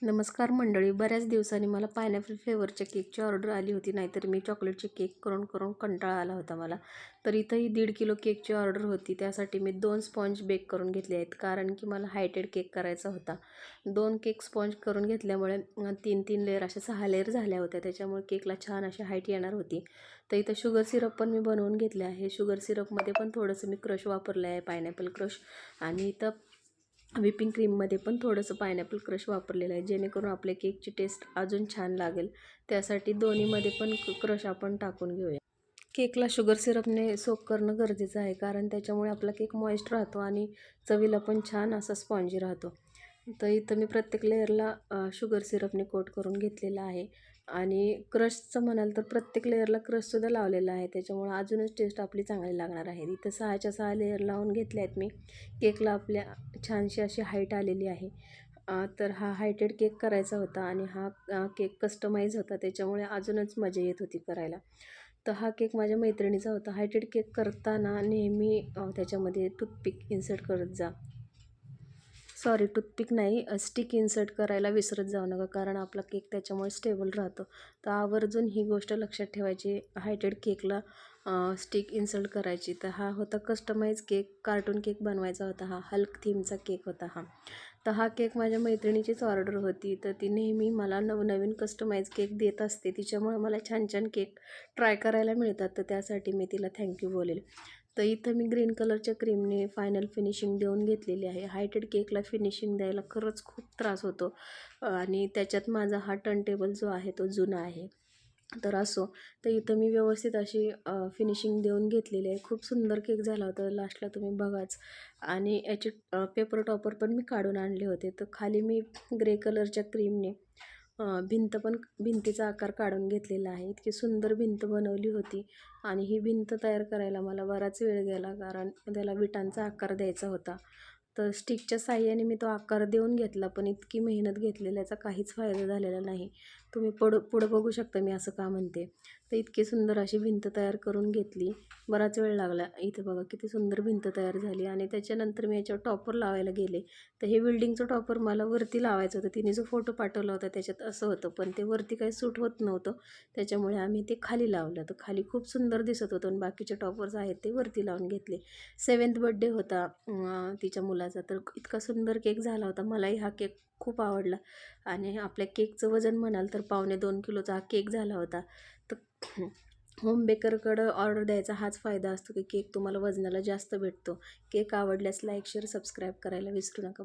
नमस्कार मंडळी. बऱ्याच दिवसांनी मला पायनॅपल फ्लेवरच्या केकची ऑर्डर आली होती. नाहीतर मी चॉकलेटचे केक करून करून कंटाळा आला होता मला. तर इथंही 1.5 किलो केकची ऑर्डर होती. त्यासाठी मी 2 स्पॉन्ज बेक करून घेतले आहेत, कारण की मला हायटेड केक करायचा होता. 2 केक स्पॉन्ज करून घेतल्यामुळे 3-3 लेयर अशा 6 लेयर झाल्या होत्या. त्याच्यामुळे केकला छान अशी हाईट येणार होती. तर इथं शुगर सिरप पण मी बनवून घेतले आहे. शुगर सिरपमध्ये पण थोडंसं मी क्रश वापरलं आहे, पायनॅपल क्रश. आणि इथं व्हिपिंग क्रीममध्ये पण थोडंसं पायनॅपल क्रश वापरलेलं आहे, जेणेकरून आपल्या केकची टेस्ट अजून छान लागेल. त्यासाठी दोन्हीमध्ये पण क्रश आपण टाकून घेऊया. केकला शुगर सिरपने सोक करणं गरजेचं आहे, कारण त्याच्यामुळे आपला केक मॉइस्ट राहतो आणि चवीला पण छान असा स्पॉन्जी राहतो. तर इथं मी प्रत्येक लेयरला शुगर सिरपने कोट करून घेतलेला आहे. आणि क्रशचं म्हणाल तर प्रत्येक लेयरला क्रशसुद्धा लावलेला आहे, त्याच्यामुळे अजूनच टेस्ट आपली चांगली लागणार आहे. इथं 6च्या 6 लेयर लावून घेतले आहेत मी. केकला आपल्या छानशी अशी हाईट आलेली आहे. तर हा हायटेड केक करायचा होता आणि हा केक कस्टमाइज होता, त्याच्यामुळे अजूनच मजा येत होती करायला. तर हा केक माझ्या मैत्रिणीचा होता. हायटेड केक करताना नेहमी त्याच्यामध्ये टूथपिक इन्सर्ट करत जा. सॉरी, टूथपिक नाही, स्टिक इन्सर्ट करायला विसरत जाऊ नका, कारण आपला केक त्याच्यामुळे स्टेबल राहतो. तर आवर्जून ही गोष्ट लक्षात ठेवायची, हायटेड केकला स्टिक इन्सर्ट करायची. तर हा होता कस्टमाइज केक, कार्टून केक बनवायचा होता. हा हल्क थीमचा केक होता हा. तर हा केक माझ्या मैत्रिणीचीच ऑर्डर होती. तर ती नेहमी मला नवनवीन कस्टमाइज केक देत असते, तिच्यामुळे मला छान छान केक ट्राय करायला मिळतात. तर त्यासाठी मी तिला थँक्यू बोलेल. तर इथं मी ग्रीन कलरच्या क्रीमने फायनल फिनिशिंग देऊन घेतलेली आहे. हायटेड केकला फिनिशिंग द्यायला खरंच खूप त्रास होतो आणि त्याच्यात माझा हा टर्न टेबल जो आहे तो जुना आहे. तर असो, तर इथं मी व्यवस्थित अशी फिनिशिंग देऊन घेतलेली आहे. खूप सुंदर केक झाला होता, लास्टला तुम्ही बघाच. आणि याचे पेपर टॉपर पण मी काढून आणले होते. तर खाली मी ग्रे कलरच्या क्रीमने भिंतीचा आकार काढून घेतलेला आहे. इतकी सुंदर भिंत बनवली होती आणि ही भिंत तयार करायला मला बराच वेळ गेला, कारण त्याला विटांचा आकार द्यायचा होता. तर स्टिकच्या साहाय्याने मी तो आकार देऊन घेतला, पण इतकी मेहनत घेतलेल्याचा काहीच फायदा झालेला नाही. तुम्ही पुढं बघू शकता मी असं का म्हणते. तर इतकी सुंदर अशी भिंत तयार करून घेतली. बराच वेळ लागला. इथं बघा किती सुंदर भिंत तयार झाली. आणि त्याच्यानंतर मी याच्यावर टॉपर लावायला गेले. तर हे बिल्डिंगचं टॉपर मला वरती लावायचं होतं. तिने जो फोटो पाठवला होता त्याच्यात असं होतं, पण ते वरती काही सूट होत नव्हतं. त्याच्यामुळे आम्ही ते खाली लावलं. तर खाली खूप सुंदर दिसत होतं आणि बाकीचे टॉपर्स आहेत ते वरती लावून घेतले. 7th बर्थडे होता तिच्या मुलाचा. तर इतका सुंदर केक झाला होता. मलाही हा केक खूप आवडला आणि आपल्या केकचं वजन म्हणाल तर 2.25 किलोचा हा केक झाला होता. तर होम बेकरकडं ऑर्डर द्यायचा हाच फायदा असतो, की केक तुम्हाला वजनाला जास्त भेटतो. केक आवडल्यास लाईक, शेअर, सबस्क्राईब करायला विसरू नका.